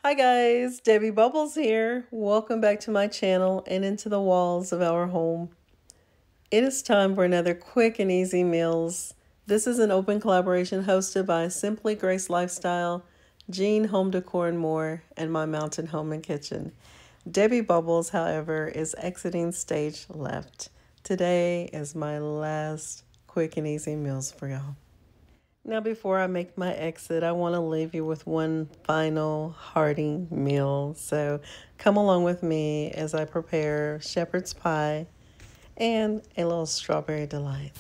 Hi guys, Debbie Bubbles here. Welcome back to my channel and into the walls of our home. It is time for another quick and easy meals. This is an open collaboration hosted by Simply Grace Lifestyle, Jean Home Decor and More, and my mountain home and kitchen. Debbie Bubbles, however, is exiting stage left. Today is my last quick and easy meals for y'all. Now, before I make my exit, I want to leave you with one final hearty meal. So come along with me as I prepare shepherd's pie and a little strawberry delight.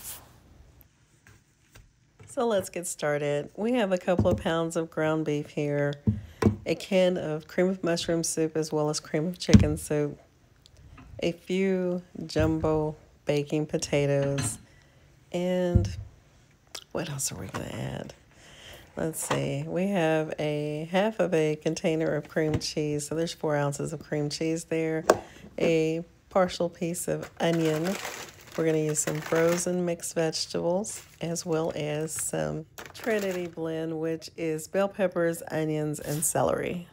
So let's get started. We have a couple of pounds of ground beef here, a can of cream of mushroom soup as well as cream of chicken soup, a few jumbo baking potatoes, and what else are we going to add? Let's see, we have a half of a container of cream cheese. So there's 4 ounces of cream cheese there. A partial piece of onion. We're going to use some frozen mixed vegetables as well as some Trinity blend, which is bell peppers, onions, and celery.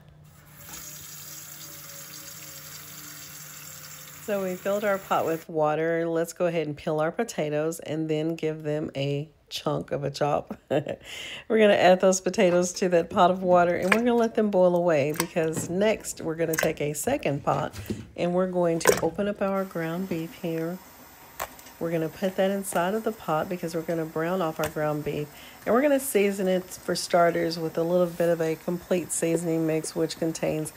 So we filled our pot with water. Let's go ahead and peel our potatoes and then give them a chunk of a chop. We're going to add those potatoes to that pot of water and we're going to let them boil away, because next we're going to take a second pot and we're going to open up our ground beef here. We're going to put that inside of the pot because we're going to brown off our ground beef, and we're going to season it for starters with a little bit of a complete seasoning mix, which contains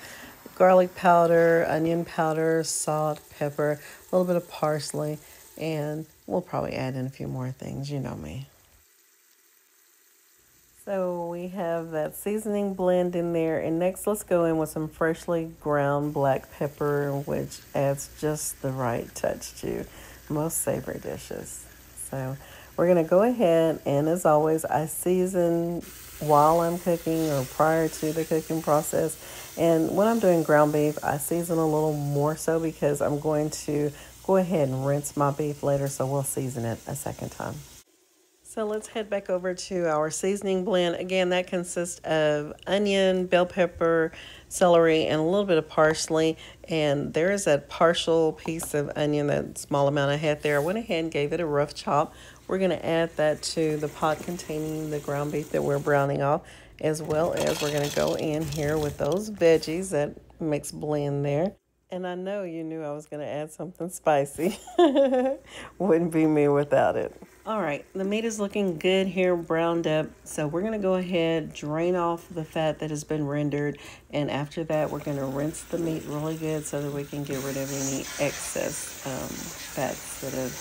garlic powder, onion powder, salt, pepper, a little bit of parsley, and we'll probably add in a few more things. You know me. So we have that seasoning blend in there, and next let's go in with some freshly ground black pepper, which adds just the right touch to most savory dishes. So we're going to go ahead, and as always, I season while I'm cooking or prior to the cooking process. And when I'm doing ground beef, I season a little more so because I'm going to go ahead and rinse my beef later, so we'll season it a second time. So let's head back over to our seasoning blend. Again, that consists of onion, bell pepper, celery, and a little bit of parsley. And there is that partial piece of onion, that small amount I had there. I went ahead and gave it a rough chop. We're going to add that to the pot containing the ground beef that we're browning off, as well as we're going to go in here with those veggies, that mixed blend there. And I know you knew I was going to add something spicy. Wouldn't be me without it. All right, the meat is looking good here, browned up. So we're going to go ahead, drain off the fat that has been rendered. And after that, we're going to rinse the meat really good so that we can get rid of any excess fats that have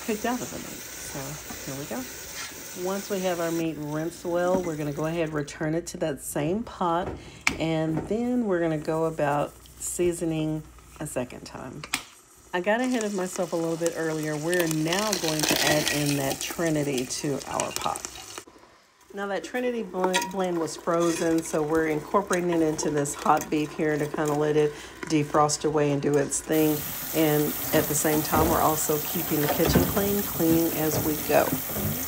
cooked out of the meat. So here we go. Once we have our meat rinsed well, we're going to go ahead and return it to that same pot. And then we're going to go about seasoning a second time. I got ahead of myself a little bit earlier. We're now going to add in that Trinity to our pot. Now that Trinity blend was frozen, so we're incorporating it into this hot beef here to kind of let it defrost away and do its thing. And at the same time, we're also keeping the kitchen clean as we go.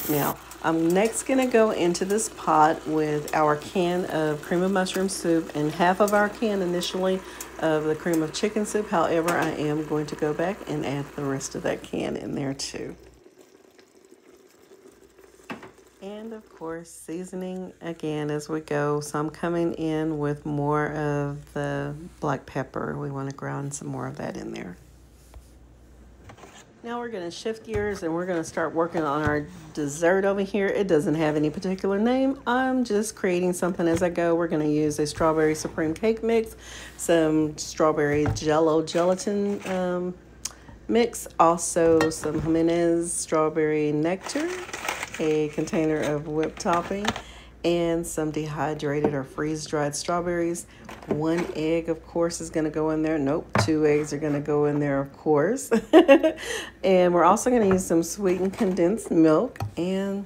Now, I'm next going to go into this pot with our can of cream of mushroom soup and half of our can initially of the cream of chicken soup. However, I am going to go back and add the rest of that can in there too. And of course, seasoning again as we go. So I'm coming in with more of the black pepper. We want to ground some more of that in there. Now we're going to shift gears and we're going to start working on our dessert over here. It doesn't have any particular name. I'm just creating something as I go. We're going to use a strawberry supreme cake mix, some strawberry jello gelatin mix, also some Jimenez strawberry nectar, a container of whipped topping, and some dehydrated or freeze-dried strawberries. 1 egg, of course, is going to go in there. Nope, 2 eggs are going to go in there, of course. And we're also going to use some sweetened condensed milk. And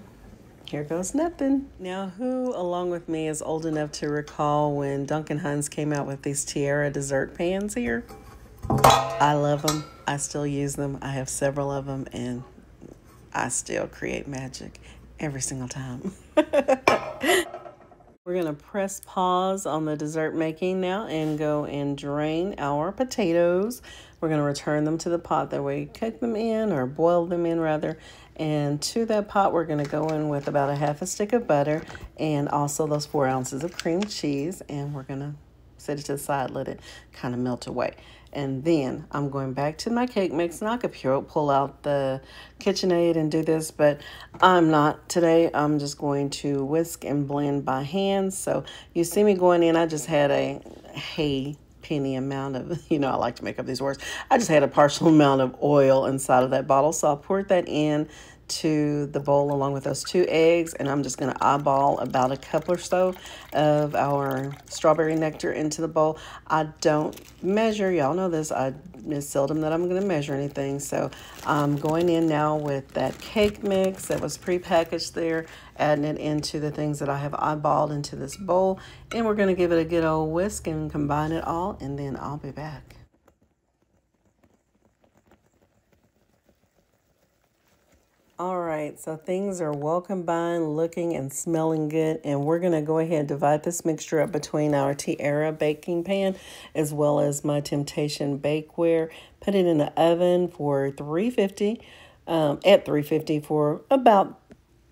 here goes nothing. Now, who, along with me, is old enough to recall when Duncan Hines came out with these Tiara dessert pans here? I love them. I still use them. I have several of them, and I still create magic every single time. We're going to press pause on the dessert making now and go and drain our potatoes. We're going to return them to the pot that we cook them in, or boil them in rather. And to that pot, we're going to go in with about a half a stick of butter and also those 4 ounces of cream cheese. And we're going to set it to the side, let it kind of melt away. And then I'm going back to my cake mix, and I could pull out the KitchenAid and do this, but I'm not today. I'm just going to whisk and blend by hand. So you see me going in, I just had a penny amount of, I like to make up these words. I just had a partial amount of oil inside of that bottle. So I'll pour that in to the bowl along with those 2 eggs, and I'm just going to eyeball about a cup or so of our strawberry nectar into the bowl. I don't measure, y'all know this, it's seldom that I'm going to measure anything, so I'm going in now with that cake mix that was pre-packaged there, adding it into the things that I have eyeballed into this bowl, and we're going to give it a good old whisk and combine it all, and then I'll be back. All right, so things are well combined, looking and smelling good, and we're going to go ahead and divide this mixture up between our Tiara baking pan as well as my Temptation bakeware. Put it in the oven for 350, at 350 for about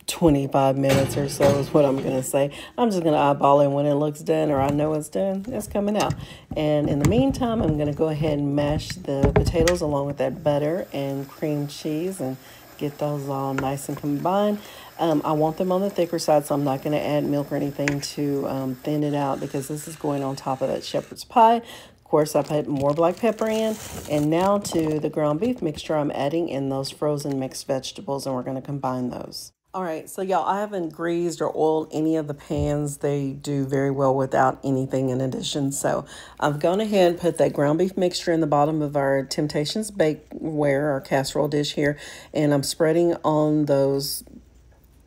25 minutes or so is what I'm going to say. I'm just going to eyeball it when it looks done, or I know it's done, it's coming out. And in the meantime, I'm going to go ahead and mash the potatoes along with that butter and cream cheese and get those all nice and combined. I want them on the thicker side, so I'm not going to add milk or anything to thin it out, because this is going on top of that shepherd's pie. Of course, I put more black pepper in. And now to the ground beef mixture, I'm adding in those frozen mixed vegetables, and we're going to combine those. All right, so y'all, I haven't greased or oiled any of the pans. They do very well without anything in addition. So I've gone ahead and put that ground beef mixture in the bottom of our Temptations bakeware, our casserole dish here, and I'm spreading on those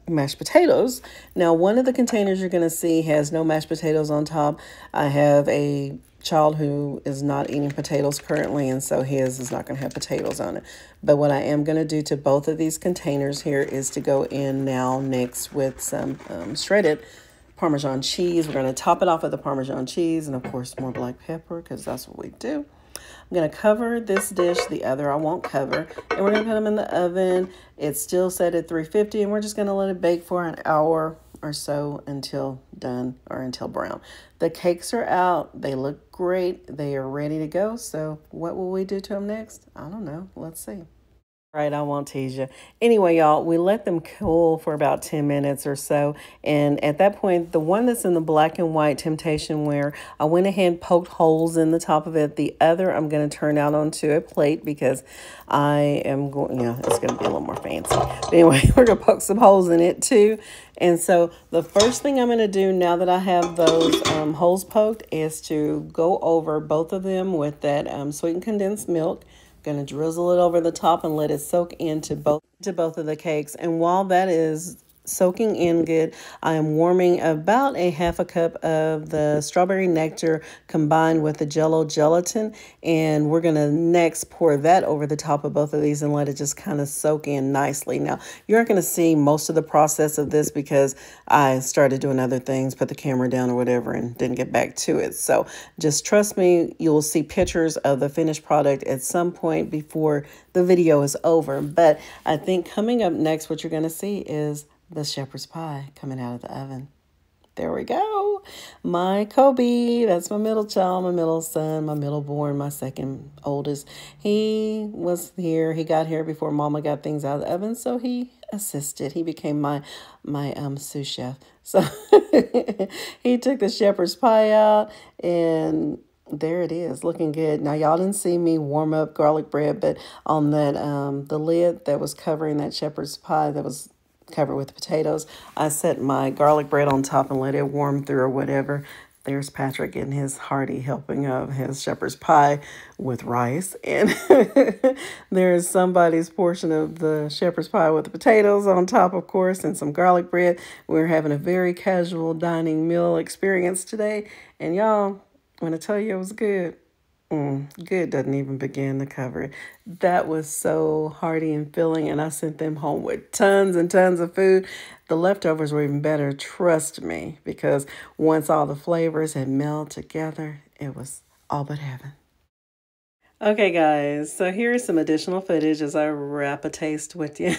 mashed potatoes. Now, one of the containers you're going to see has no mashed potatoes on top. I have a child who is not eating potatoes currently, and so his is not going to have potatoes on it. But what I am going to do to both of these containers here is to go in now next with some shredded Parmesan cheese. We're going to top it off with the Parmesan cheese and, of course, more black pepper, because that's what we do. I'm going to cover this dish, the other I won't cover, and we're going to put them in the oven. It's still set at 350, and we're just going to let it bake for an hour or so until done, or until brown. The cakes are out. They look great. They are ready to go. So what will we do to them next? I don't know. Let's see. Right, I won't tease you. Anyway, y'all, we let them cool for about 10 minutes or so. And at that point, the one that's in the black and white Temptation ware, I went ahead and poked holes in the top of it. The other I'm going to turn out onto a plate, because I am going, it's going to be a little more fancy. But anyway, we're going to poke some holes in it too. And so the first thing I'm going to do now that I have those holes poked is to go over both of them with that sweetened condensed milk. Going to drizzle it over the top and let it soak into both of the cakes. And while that is soaking in good, I am warming about a half a cup of the strawberry nectar combined with the Jello gelatin, and we're going to next pour that over the top of both of these and let it just kind of soak in nicely. Now, you aren't going to see most of the process of this because I started doing other things, put the camera down or whatever, and didn't get back to it. So just trust me, you'll see pictures of the finished product at some point before the video is over. But I think coming up next, what you're going to see is the shepherd's pie coming out of the oven. There we go. My Kobe, that's my middle child, my middle son, my middle born, my second oldest. He was here. He got here before Mama got things out of the oven, so he assisted. He became my sous chef. So he took the shepherd's pie out, and there it is, looking good. Now, y'all didn't see me warm up garlic bread, but on that the lid that was covering that shepherd's pie that was covered with potatoes, I set my garlic bread on top and let it warm through or whatever. There's Patrick getting his hearty helping of his shepherd's pie with rice. And there's somebody's portion of the shepherd's pie with the potatoes on top, of course, and some garlic bread. We're having a very casual dining meal experience today. And y'all, when I tell you it was good, Good doesn't even begin to cover it. That was so hearty and filling, and I sent them home with tons and tons of food. The leftovers were even better, trust me, because once all the flavors had melded together, it was all but heaven. Okay, guys, so here's some additional footage as I wrap a taste with you.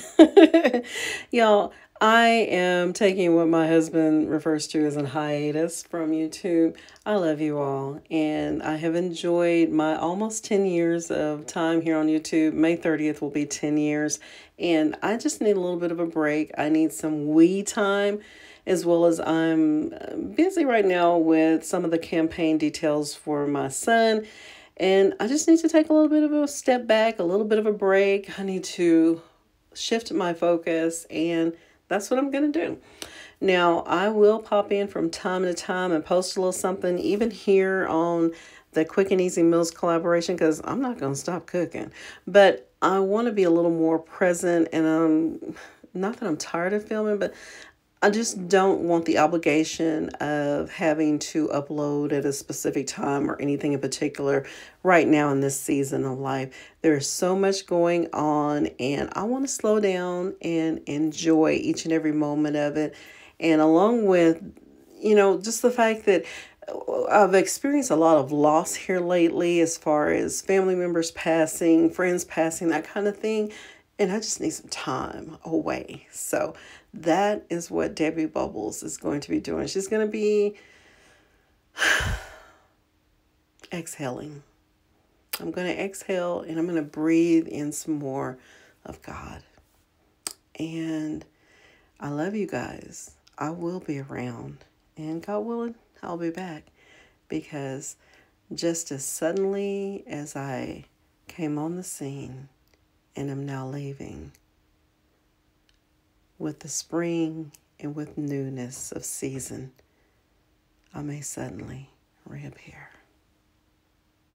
Y'all, I am taking what my husband refers to as a hiatus from YouTube. I love you all, and I have enjoyed my almost 10 years of time here on YouTube. May 30th will be 10 years, and I just need a little bit of a break. I need some we time, as well as I'm busy right now with some of the campaign details for my son. And I just need to take a little bit of a step back, a little bit of a break. I need to shift my focus, and that's what I'm going to do. Now, I will pop in from time to time and post a little something, even here on the Quick and Easy Meals collaboration, because I'm not going to stop cooking. But I want to be a little more present, and not that I'm tired of filming, but I just don't want the obligation of having to upload at a specific time or anything in particular right now in this season of life. There's so much going on, and I want to slow down and enjoy each and every moment of it. And along with, just the fact that I've experienced a lot of loss here lately as far as family members passing, friends passing, that kind of thing. And I just need some time away. So that is what Debby Bubbles is going to be doing. She's going to be exhaling. I'm going to exhale, and I'm going to breathe in some more of God. And I love you guys. I will be around. And God willing, I'll be back. Because just as suddenly as I came on the scene and am now leaving, with the spring and with newness of season, I may suddenly reappear.